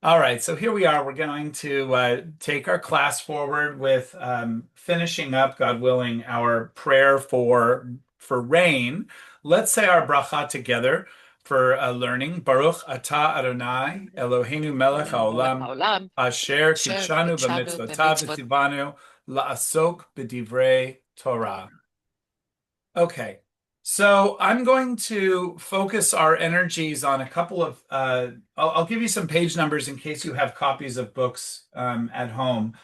All right, so here we are. We're going to take our class forward with finishing up, God willing, our prayer for rain. Let's say our bracha together for learning. Baruch atah Adonai Eloheinu melech Eloheinu melech haolam haolam, asher asher kitshanu kitshanu b'mitzvotav b'mitzvot v'tzivanu la'asok b'divrei Torah. Okay, so I'm going to focus our energies on a couple of, I'll give you some page numbers in case you have copies of books at home.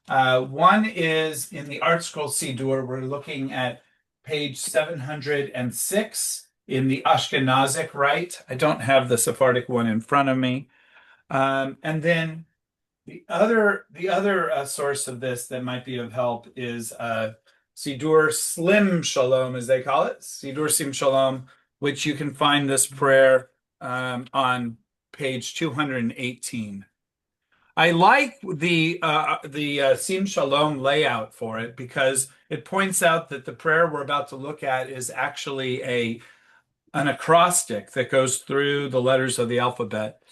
One is in the Art Scroll Siddur, we're looking at page 706 in the Ashkenazic Rite. I don't have the Sephardic one in front of me. And then the other source of this that might be of help is Sidur Slim Shalom, as they call it, Sidur Sim Shalom, which you can find this prayer on page 218. I like the Sim Shalom layout for it because it points out that the prayer we're about to look at is actually a an acrostic that goes through the letters of the alphabet.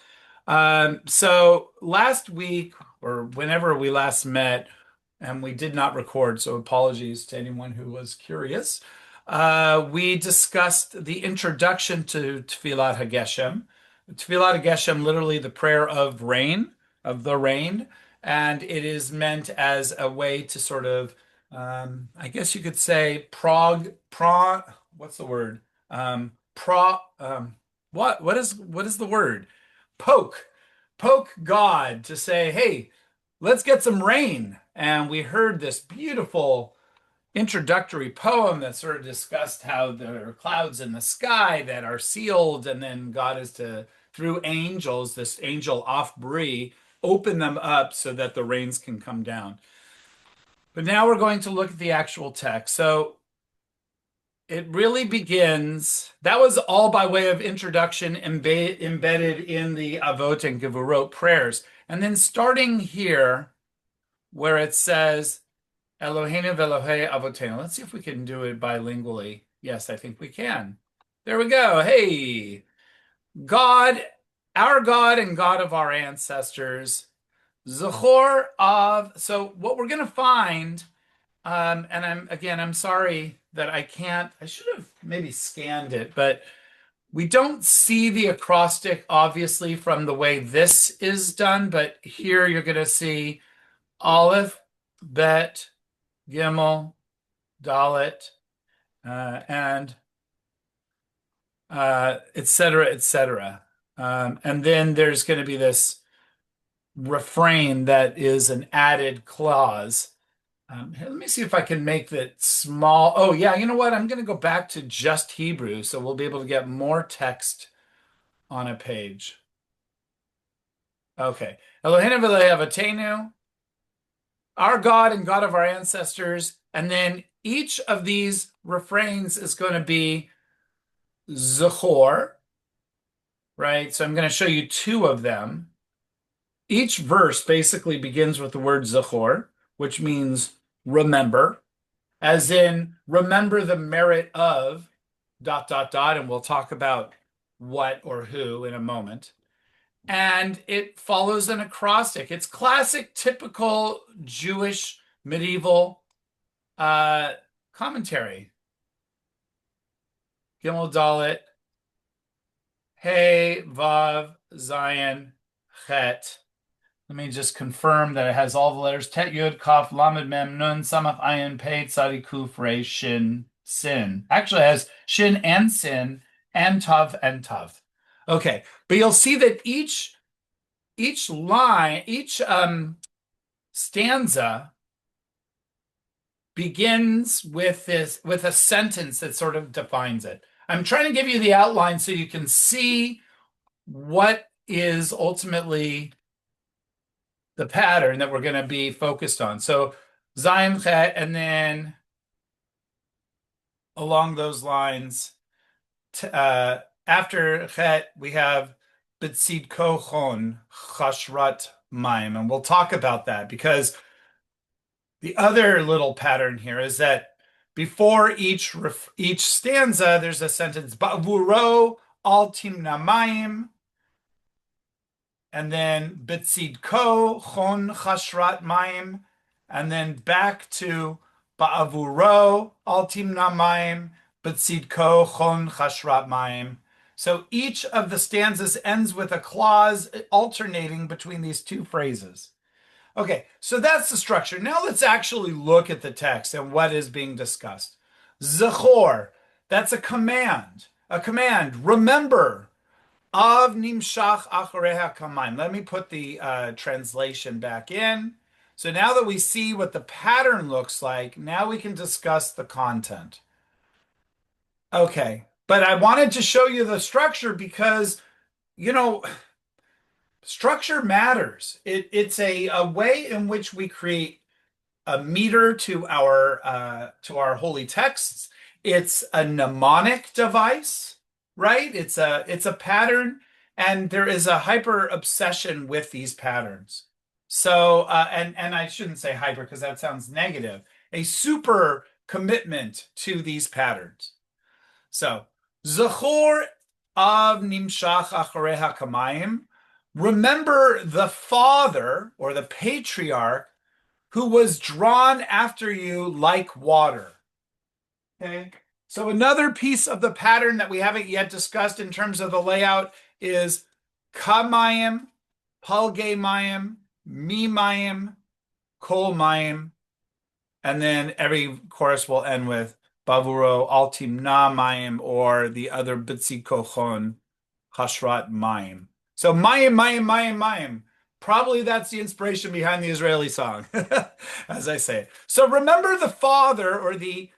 So last week, or whenever we last met, and we did not record, so apologies to anyone who was curious. We discussed the introduction to Tefillat HaGeshem. Tefillat HaGeshem, literally the prayer of rain, of the rain, and it is meant as a way to sort of, I guess you could say, what's the word? Pro, what is the word? Poke, poke God to say, hey, let's get some rain. And we heard this beautiful introductory poem that sort of discussed how there are clouds in the sky that are sealed, and then God is to, through angels, this angel off Brie, open them up so that the rains can come down. But now we're going to look at the actual text. So it really begins, that was all by way of introduction embedded in the Avot and Gevurot prayers. And then starting here, where it says, Eloheinu v'Elohei Avotenu. Let's see if we can do it bilingually. Yes, I think we can. There we go. Hey, God, our God and God of our ancestors, Zachor of. So what we're going to find, and I'm sorry that I can't. I should have maybe scanned it, but we don't see the acrostic obviously from the way this is done. But here you're going to see Aleph, Bet, Gimel, Dalet, and et cetera, et cetera. And then there's going to be this refrain that is an added clause. Here, let me see if I can make that small. Oh, yeah, you know what? I'm going to go back to just Hebrew, so we'll be able to get more text on a page. Okay. Eloheinu v'Elohei Avotenu, our God and God of our ancestors. And then each of these refrains is going to be Zachor, right? So I'm going to show you two of them. Each verse basically begins with the word Zachor, which means remember, as in remember the merit of dot, dot, dot. And we'll talk about what or who in a moment. And it follows an acrostic. It's classic, typical Jewish medieval uh, commentary. Gimel Dalet, Hey, Vav, Zion, Chet. Let me just confirm that it has all the letters. Tet, Yud, Kaf, Lamed, Mem, Nun, Samach, Ayin, Pei, Tzadi, Kuf, Re, Shin, Sin. Actually, it has Shin and Sin and Tav and Tav. Okay, but you'll see that each line, each stanza begins with a sentence that sort of defines it. I'm trying to give you the outline so you can see what is ultimately the pattern that we're going to be focused on. So Zion Chet, and then along those lines, after Chet, we have Bitsid Kochon Chashrat Maim. And we'll talk about that because the other little pattern here is that before each stanza, there's a sentence, Ba'vuro al timnamayim, and then Bitzidko Chon Chashrat Mayim, and then back to Ba'avuro Al Timna Mayim, Bitzidko Chon Chashrat Mayim. So each of the stanzas ends with a clause alternating between these two phrases. Okay, so that's the structure. Now let's actually look at the text and what is being discussed. Zechor, that's a command. A command. Remember. Av nimshach achareha kamayim. Let me put the translation back in. So now that we see what the pattern looks like, now we can discuss the content. Okay, but I wanted to show you the structure because, you know, structure matters. It's a way in which we create a meter to our holy texts. It's a mnemonic device, right? It's a pattern, and there is a hyper obsession with these patterns. So and I shouldn't say hyper because that sounds negative. A super commitment to these patterns. So Zachor av nimshach achareha kamayim. Remember the father or the patriarch who was drawn after you like water. Okay. So another piece of the pattern that we haven't yet discussed in terms of the layout is kamayim, palge mayim, mi mayim, kol mayim, and then every chorus will end with bavuro altim na mayim, or the other bitzi kochon hashrat mayim. So mayim, mayim, mayim, mayim. Probably that's the inspiration behind the Israeli song, as I say. So remember the father or the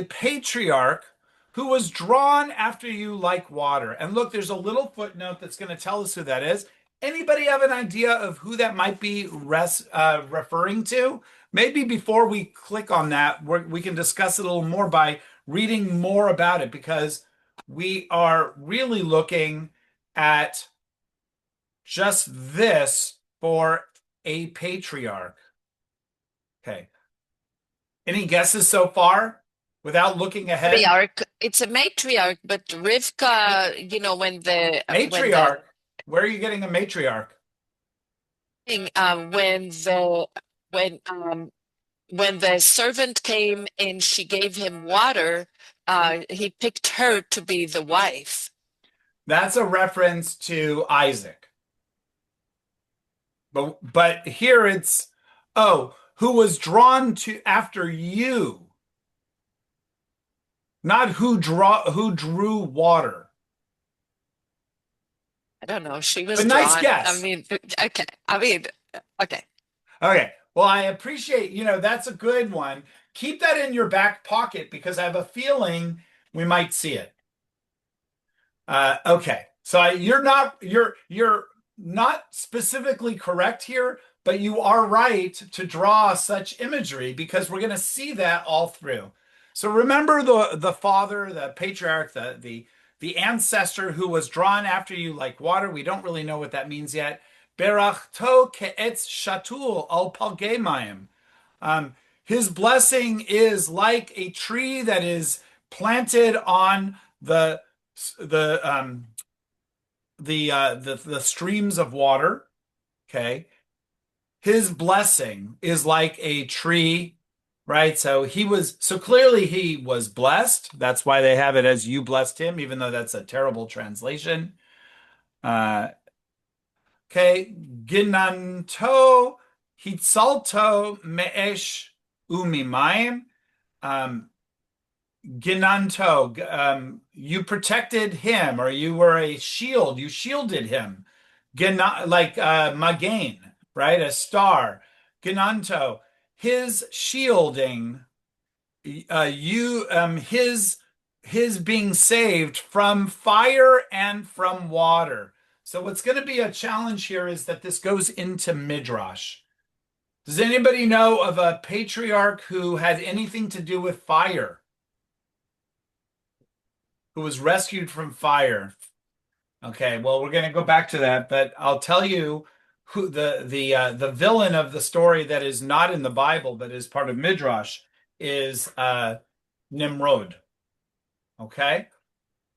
patriarch who was drawn after you like water. And look, there's a little footnote that's going to tell us who that is. Anybody have an idea of who that might be referring to? Maybe before we click on that, we can discuss it a little more by reading more about it, because we are really looking at just this for a patriarch. Okay. Any guesses so far without looking ahead? Matriarch. It's a matriarch, but Rivka, when the Matriarch. Where are you getting a matriarch? When the servant came and she gave him water, he picked her to be the wife. That's a reference to Isaac. But here it's, who was drawn to after you, not who drew water. I don't know. She was But drawn. nice guess. Okay. Okay. Well, I appreciate, that's a good one. Keep that in your back pocket because I have a feeling we might see it. Okay. So you're not specifically correct here, but you are right to draw such imagery because we're going to see that all through. So remember the father, the patriarch, the ancestor who was drawn after you like water. We don't really know what that means yet. Berachto ke'etz shatul al palgei mayim. His blessing is like a tree that is planted on the streams of water. Okay. His blessing is like a tree, right? So clearly he was blessed. That's why they have it as you blessed him, even though that's a terrible translation. Okay. Ginanto hitzalto me'esh umimayim. Ginanto, you protected him, or you were a shield. You shielded him. Like Magain, right? A star. Ginanto, his shielding. His being saved from fire and from water. So what's going to be a challenge here is that this goes into Midrash. Does anybody know of a patriarch who had anything to do with fire? Who was rescued from fire? Okay, well, we're going to go back to that, but I'll tell you who the villain of the story that is not in the Bible but is part of Midrash is Nimrod. Okay,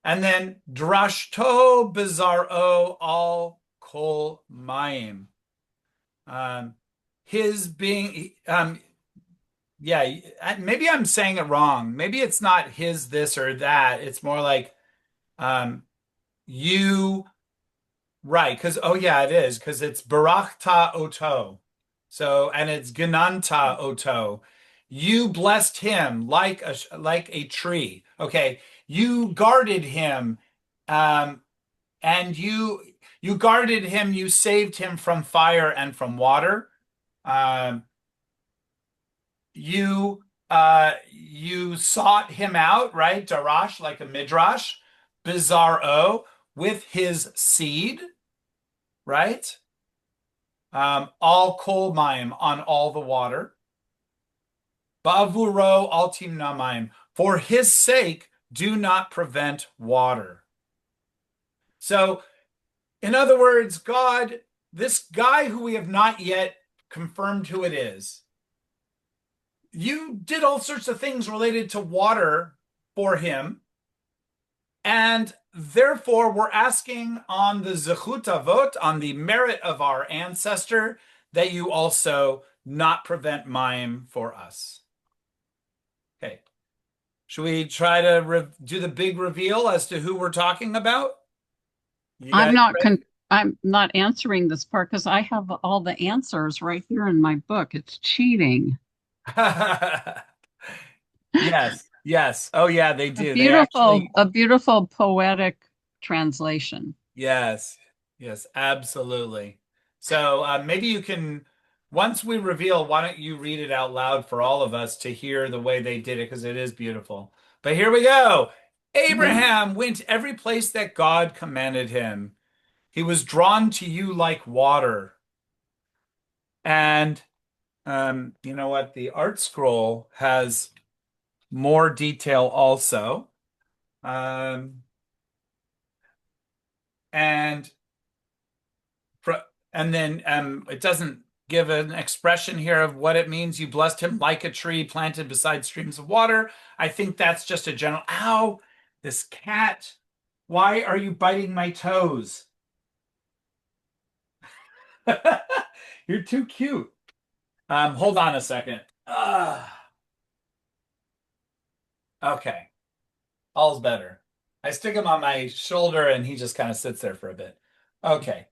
and then drashto bizarro al kol mayim. Um, his being, yeah, maybe I'm saying it wrong. Maybe it's not his this or that. It's more like um, you, right? Because oh yeah, it is because it's barakta oto. So and it's genanta oto. You blessed him like a tree. Okay, you guarded him, um, and you guarded him. You saved him from fire and from water. Um, you sought him out, right? Darash, like a midrash, bizarre o with his seed, right? All kol mayim on all the water. Bavuro altim namayim. For his sake, do not prevent water. So, in other words, God, this guy who we have not yet confirmed who it is, you did all sorts of things related to water for him. And therefore, we're asking on the zechut avot, on the merit of our ancestor, that you also not prevent mayim for us. Okay. Should we try to do the big reveal as to who we're talking about? You I'm guys not ready? I'm not answering this part because I have all the answers right here in my book. It's cheating. Yes, yes. Oh, yeah, they A do. They beautiful, actually, a beautiful poetic translation. yes, yes, absolutely. So maybe you can, once we reveal, why don't you read it out loud for all of us to hear the way they did it, because it is beautiful. But here we go. Okay. Abraham went every place that God commanded him. He was drawn to you like water. And you know what? The art scroll has more detail also. Um, and and then it doesn't give an expression here of what it means. You blessed him like a tree planted beside streams of water. I think that's just a general. Ow, this cat. Why are you biting my toes? You're too cute. Hold on a second. Okay, all's better. I stick him on my shoulder and he just kind of sits there for a bit. Okay.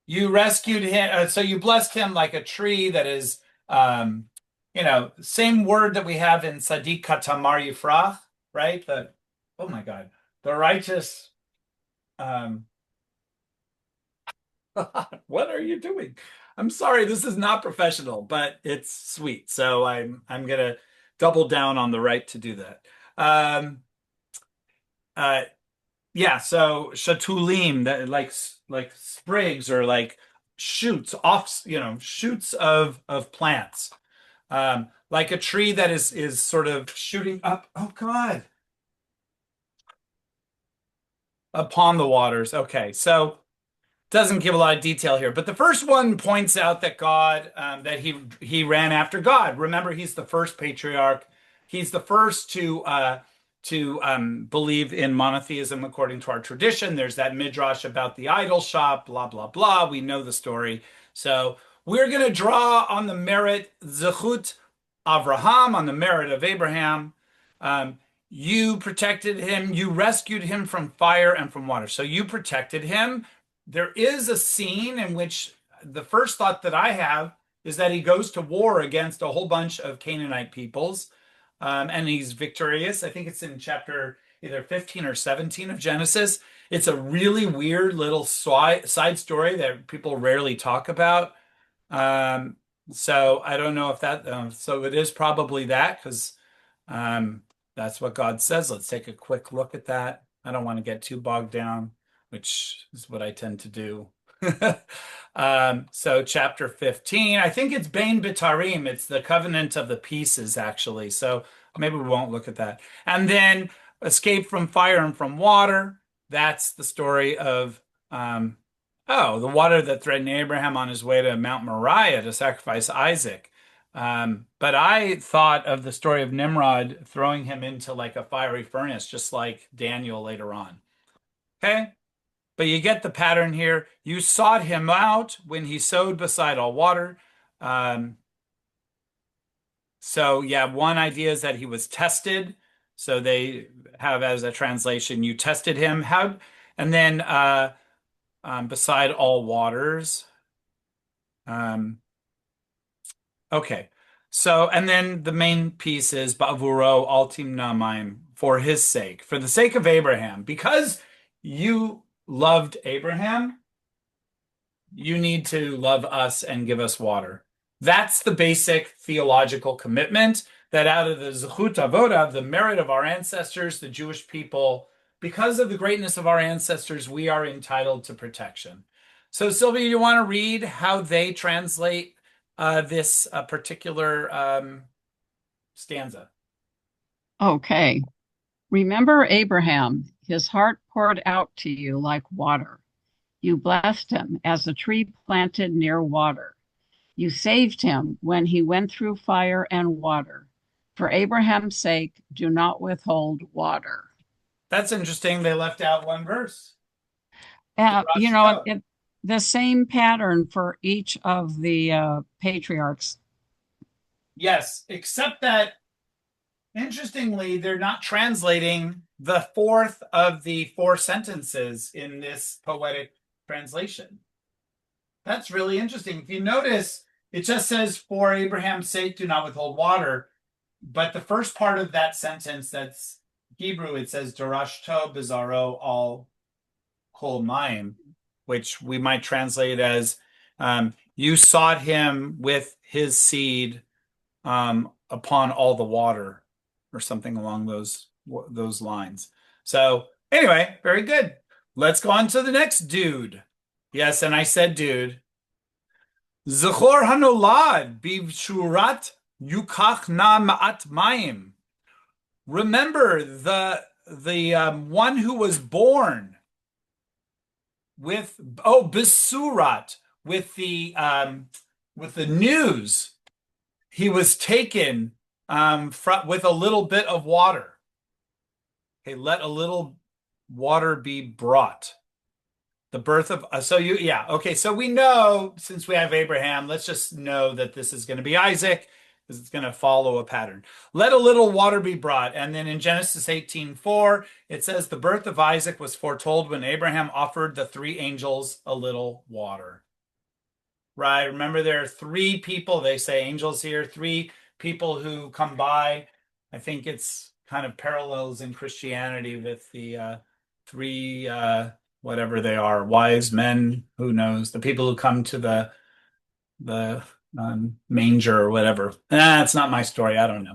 You rescued him, so you blessed him like a tree that is, um, same word that we have in Sadiq Katamar Yifrach, right? Oh my God, the righteous. Um, what are you doing? I'm sorry, this is not professional, but it's sweet. So I'm gonna double down on the right to do that. Um, uh, Yeah, so shatulim that like sprigs or like shoots off, shoots of plants. Like a tree that is sort of shooting up. Oh God, upon the waters. Okay, so doesn't give a lot of detail here, but the first one points out that God, that he ran after God. Remember, he's the first patriarch. He's the first to believe in monotheism according to our tradition. There's that midrash about the idol shop, blah blah blah. We know the story, so we're going to draw on the merit zechut Avraham, on the merit of Abraham. Um, you protected him. You rescued him from fire and from water. So you protected him. There is a scene in which the first thought that I have is that he goes to war against a whole bunch of Canaanite peoples, and he's victorious. I think it's in chapter either 15 or 17 of Genesis. It's a really weird little side story that people rarely talk about. Um, so I don't know if that, so it is probably that because that's what God says. Let's take a quick look at that. I don't want to get too bogged down, which is what I tend to do. So chapter 15, I think it's Bain Bitarim. It's the covenant of the pieces, actually. So maybe we won't look at that. And then escape from fire and from water. That's the story of, the water that threatened Abraham on his way to Mount Moriah to sacrifice Isaac. But I thought of the story of Nimrod throwing him into like a fiery furnace, just like Daniel later on. Okay. but you get the pattern here. You sought him out when he sowed beside all water. So yeah, one idea is that he was tested. So they have as a translation, you tested him. How, and then beside all waters. Okay. So, and then the main piece is Ba'avuro altim namaim, for his sake, for the sake of Abraham. Because you loved Abraham, you need to love us and give us water. That's the basic theological commitment that out of the Zechut Avoda, the merit of our ancestors, the Jewish people, because of the greatness of our ancestors, we are entitled to protection. So, Sylvia, you want to read how they translate this particular stanza? Okay. Remember Abraham, his heart poured out to you like water. You blessed him as a tree planted near water. You saved him when he went through fire and water. For Abraham's sake, do not withhold water. That's interesting. They left out one verse. The same pattern for each of the patriarchs. Yes, except that interestingly, they're not translating the fourth of the four sentences in this poetic translation. That's really interesting. If you notice, it just says, for Abraham's sake, do not withhold water. But the first part of that sentence, that's Hebrew, it says, Darashto bizarro al kol mayim, which we might translate as, you sought him with his seed upon all the water, or something along those lines. So anyway, very good. Let's go on to the next dude. Yes, and I said dude. Zechor hanolad bivshurat yukach na ma'at mayim. Remember the one who was born with bisurat, with the news. He was taken with a little bit of water. Okay, let a little water be brought. The birth of okay. So we know, since we have Abraham, let's just know that this is going to be Isaac, because it's going to follow a pattern. Let a little water be brought, and then in Genesis 18:4, it says the birth of Isaac was foretold when Abraham offered the three angels a little water. Right? Remember, there are three people. They say angels here. Three people who come by. I think it's kind of parallels in Christianity with the three whatever they are, wise men, who knows, the people who come to the manger or whatever. That's not my story. I don't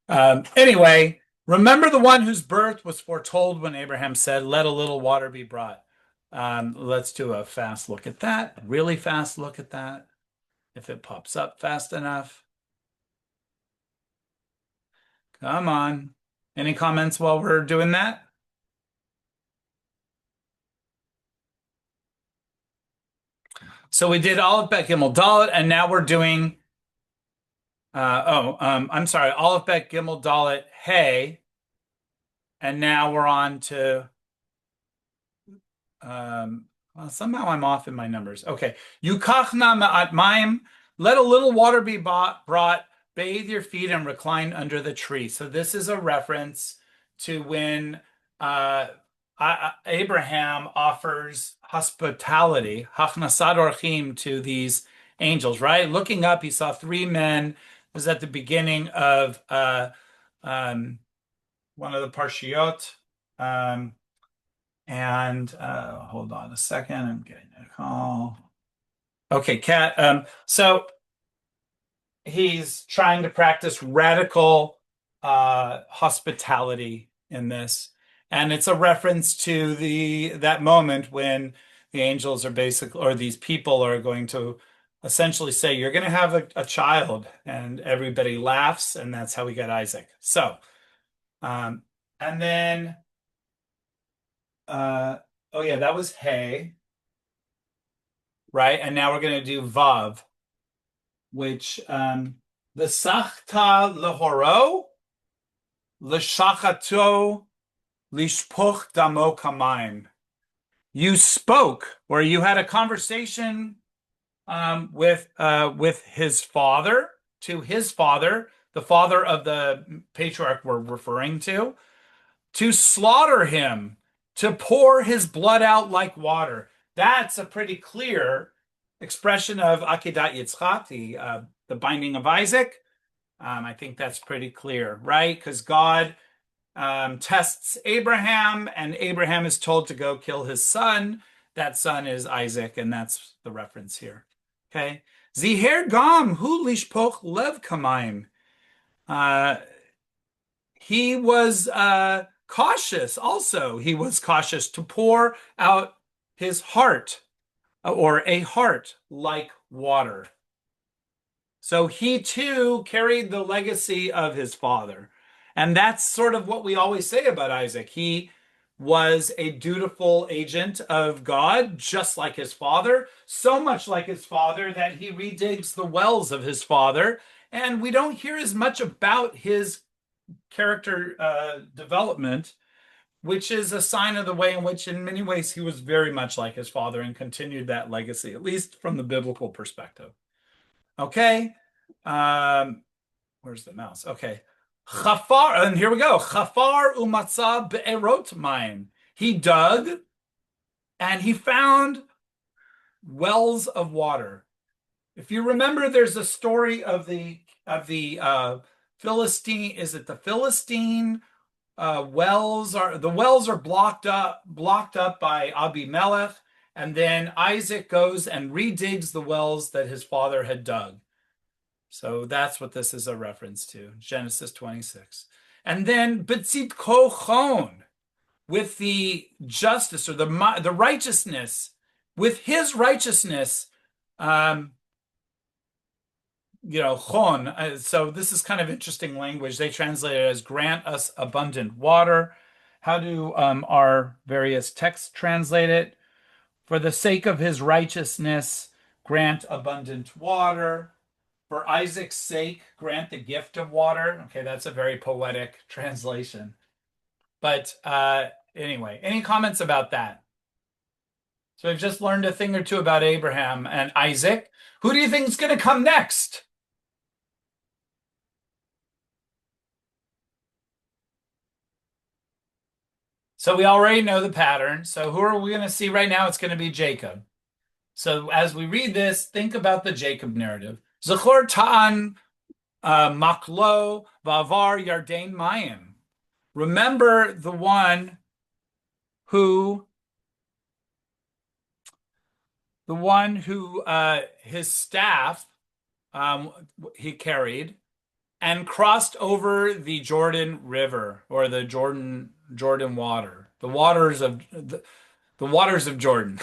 know. Anyway, remember the one whose birth was foretold when Abraham said, let a little water be brought. Let's do a fast look at that, a really fast look at that, if it pops up fast enough. Come on. Any comments while we're doing that? So we did Aleph, Bet, Gimel, Dalet, and now we're doing, I'm sorry, Aleph, Bet, Gimel, Dalet, Hey, and now we're on to, well, somehow I'm off in my numbers. Okay, Yukachna ma'at mayim, let a little water be brought, bathe your feet and recline under the tree. So this is a reference to when Abraham offers hospitality, hachnasad orchim, to these angels, right? Looking up, he saw three men. It was at the beginning of one of the parshiot. Hold on a second, I'm getting a call. Okay, Kat. So he's trying to practice radical hospitality in this. And it's a reference to that moment when the angels are basically, or these people are going to essentially say, you're going to have a child, and everybody laughs, and that's how we get Isaac. So, and then, oh yeah, that was Hey, right? And now we're going to do Vav, which, the Sachta Lehoro, L'Shachato, Lishpoch damo kamayim. you spoke, or you had a conversation with his father, to his father, the father of the patriarch we're referring to slaughter him, to pour his blood out like water. That's a pretty clear expression of Akedat Yitzchak, the binding of Isaac. I think that's pretty clear, right? Because God tests Abraham, and Abraham is told to go kill his son. That son is Isaac, and that's the reference here. Okay. Ziher gam hu lishpoch lev kamaim. He was cautious also. He was cautious to pour out his heart, or a heart like water. So he too carried the legacy of his father. And that's sort of what we always say about Isaac. He was a dutiful agent of God, just like his father, so much like his father that he redigs the wells of his father. And we don't hear as much about his character development, which is a sign of the way in which, in many ways, he was very much like his father and continued that legacy, at least from the biblical perspective. Okay. Where's the mouse? Okay. Chafar, and here we go. Chafar umatza be'erot mayim. He dug and he found wells of water. If you remember, there's a story of the Philistine. Is it the Philistine wells are blocked up by Abimelech, and then Isaac goes and redigs the wells that his father had dug. So that's what this is a reference to, Genesis 26. And then B'tzit kochon, with the justice, or the righteousness, with his righteousness, chon. So this is kind of interesting language. They translate it as grant us abundant water. How do our various texts translate it? For the sake of his righteousness, grant abundant water. For Isaac's sake, grant the gift of water. Okay, that's a very poetic translation. But anyway, any comments about that? So we've just learned a thing or two about Abraham and Isaac. Who do you think is going to come next? So we already know the pattern. So who are we going to see right now? It's going to be Jacob. So as we read this, think about the Jacob narrative. Zachor ta'an maklo va'avar yarden mayim. Remember the one who his staff he carried and crossed over the Jordan River, or the Jordan water, the waters of Jordan.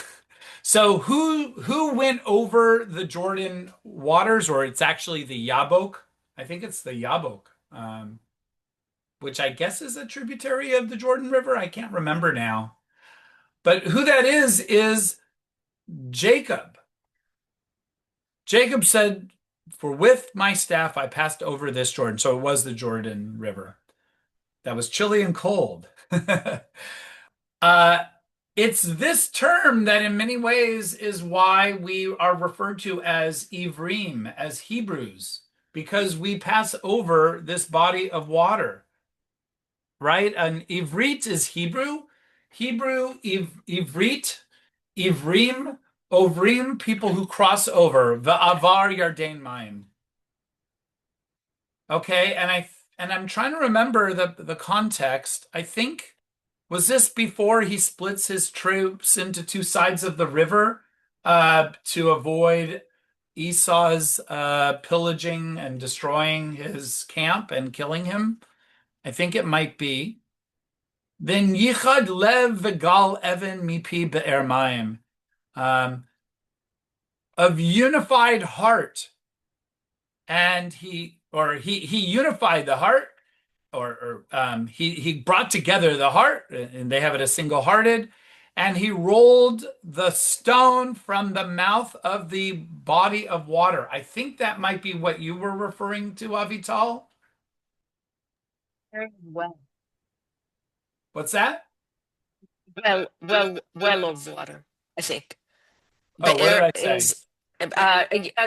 So who went over the Jordan waters, or it's actually the Yabok? I think it's the Yabok, which I guess is a tributary of the Jordan River. I can't remember now. But who that is Jacob. Jacob said, "For with my staff I passed over this Jordan." So it was the Jordan River. That was chilly and cold. It's this term that in many ways is why we are referred to as Ivrim, as Hebrews, because we pass over this body of water, right? And Ivrit is Hebrew. Ivrit, Ivrim, Ovrim, people who cross over. Va'avar Yarden Mayim. Okay, and I'm trying to remember the context. I think, was this before he splits his troops into two sides of the river to avoid Esau's pillaging and destroying his camp and killing him? I think it might be. Then Yichad lev v'gal even mipi be'er mayim. Of unified heart. And he unified the heart, or he brought together the heart, and they have it as single-hearted, and he rolled the stone from the mouth of the body of water. I think that might be what you were referring to, Avital. Very well. What's that? well of water, I think. Oh, what did Be'er I say? is,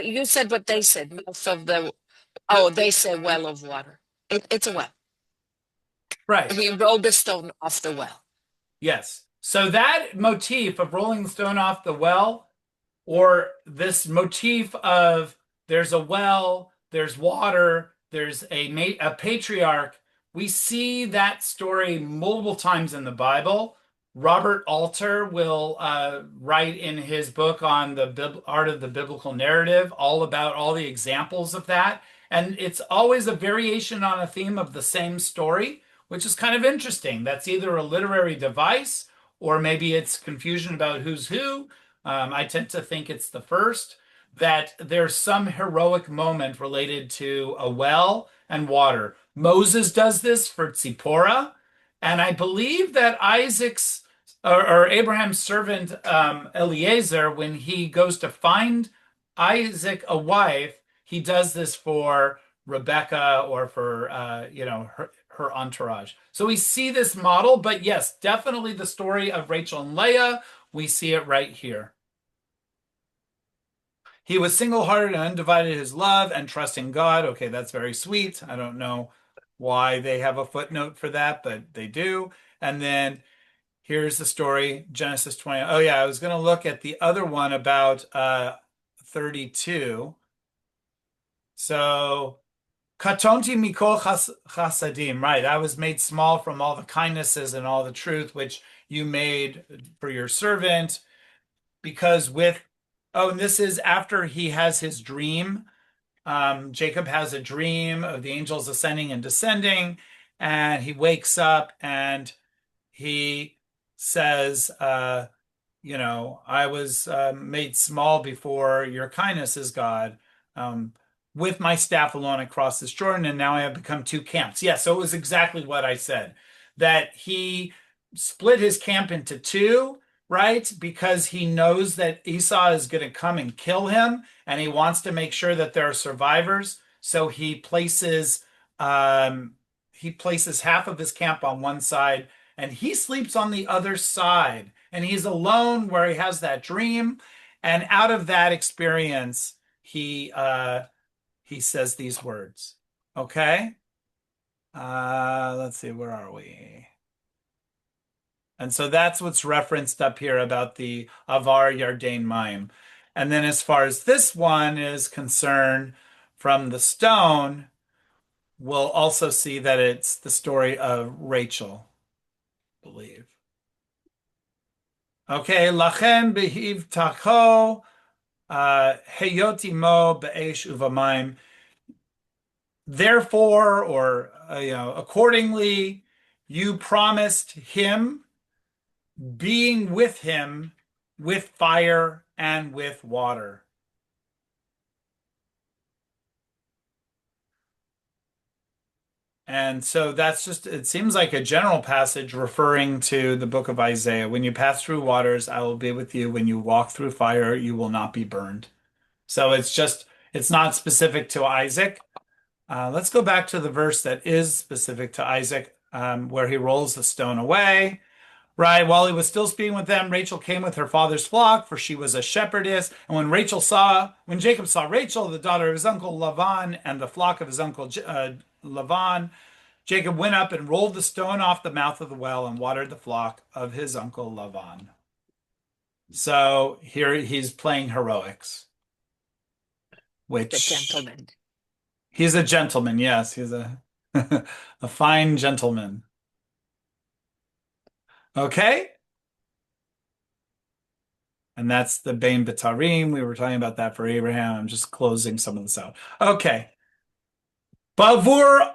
you said what they said, mouth of the, they said well of water. It's a well. Right. He rolled the stone off the well. Yes. So that motif of rolling the stone off the well, or this motif of there's a well, there's water, there's a patriarch, we see that story multiple times in the Bible. Robert Alter will write in his book on the art of the biblical narrative all about all the examples of that. And it's always a variation on a theme of the same story, which is kind of interesting. That's either a literary device or maybe it's confusion about who's who. I tend to think it's the first, that there's some heroic moment related to a well and water. Moses does this for Tzipporah, and I believe that Isaac's or Abraham's servant Eliezer, when he goes to find Isaac a wife, he does this for Rebecca or for her entourage. So we see this model, but yes, definitely the story of Rachel and Leah. We see it right here. He was single-hearted and undivided his love and trust in God. Okay, that's very sweet. I don't know why they have a footnote for that, but they do. And then here's the story, Genesis 20. Oh yeah, I was going to look at the other one about 32. So Katonti mikol chasadim, right? I was made small from all the kindnesses and all the truth which you made for your servant, because and this is after he has his dream. Jacob has a dream of the angels ascending and descending, and he wakes up and he says, I was made small before your kindness is God. With my staff alone across this Jordan, and now I have become two camps. Yeah, so it was exactly what I said, that he split his camp into two, right? Because he knows that Esau is going to come and kill him, and he wants to make sure that there are survivors. So he places half of his camp on one side, and he sleeps on the other side, and he's alone where he has that dream. And out of that experience, he says these words. Okay. Let's see, where are we? And so that's what's referenced up here about the Avar Yarden Maim. And then as far as this one is concerned, from the stone, we'll also see that it's the story of Rachel, I believe. Okay, Lachen behiv tacho heyoti mo be'esh uvamayim. Therefore, or accordingly, you promised him being with him with fire and with water. And so that's just, it seems like a general passage referring to the book of Isaiah. When you pass through waters, I will be with you. When you walk through fire, you will not be burned. So it's not specific to Isaac. Let's go back to the verse that is specific to Isaac, where he rolls the stone away. Right, while he was still speaking with them, Rachel came with her father's flock, for she was a shepherdess. And when Jacob saw Rachel, the daughter of his uncle Lavan, and the flock of his uncle Lavan, Jacob went up and rolled the stone off the mouth of the well and watered the flock of his uncle Lavan. So here he's playing heroics, The gentleman. He's a gentleman. Yes, he's a a fine gentleman. Okay. And that's the Bain Bitarim. We were talking about that for Abraham. I'm just closing some of this out. Okay. Ba'avuro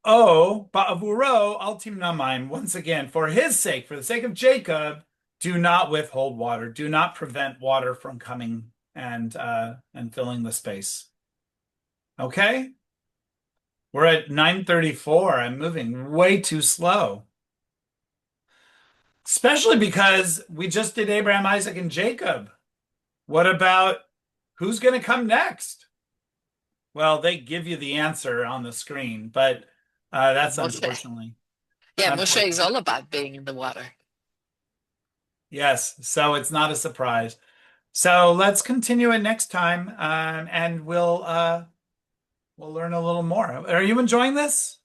altim namaim. Once again, for his sake, for the sake of Jacob, do not withhold water. Do not prevent water from coming and filling the space. Okay? We're at 9:34. I'm moving way too slow. Especially because we just did Abraham, Isaac, and Jacob. What about who's going to come next? Well, they give you the answer on the screen, but that's Moshe. unfortunately. Yeah, Moshe is all about being in the water. Yes, so it's not a surprise. So let's continue it next time, and we'll learn a little more. Are you enjoying this?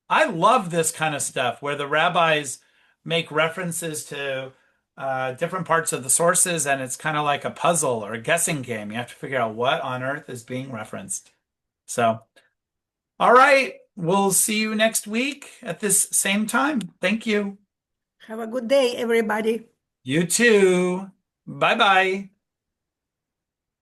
I love this kind of stuff where the rabbis make references to different parts of the sources, and it's kind of like a puzzle or a guessing game. You have to figure out what on earth is being referenced. So, all right, we'll see you next week at this same time. Thank you. Have a good day, everybody. You too. Bye bye.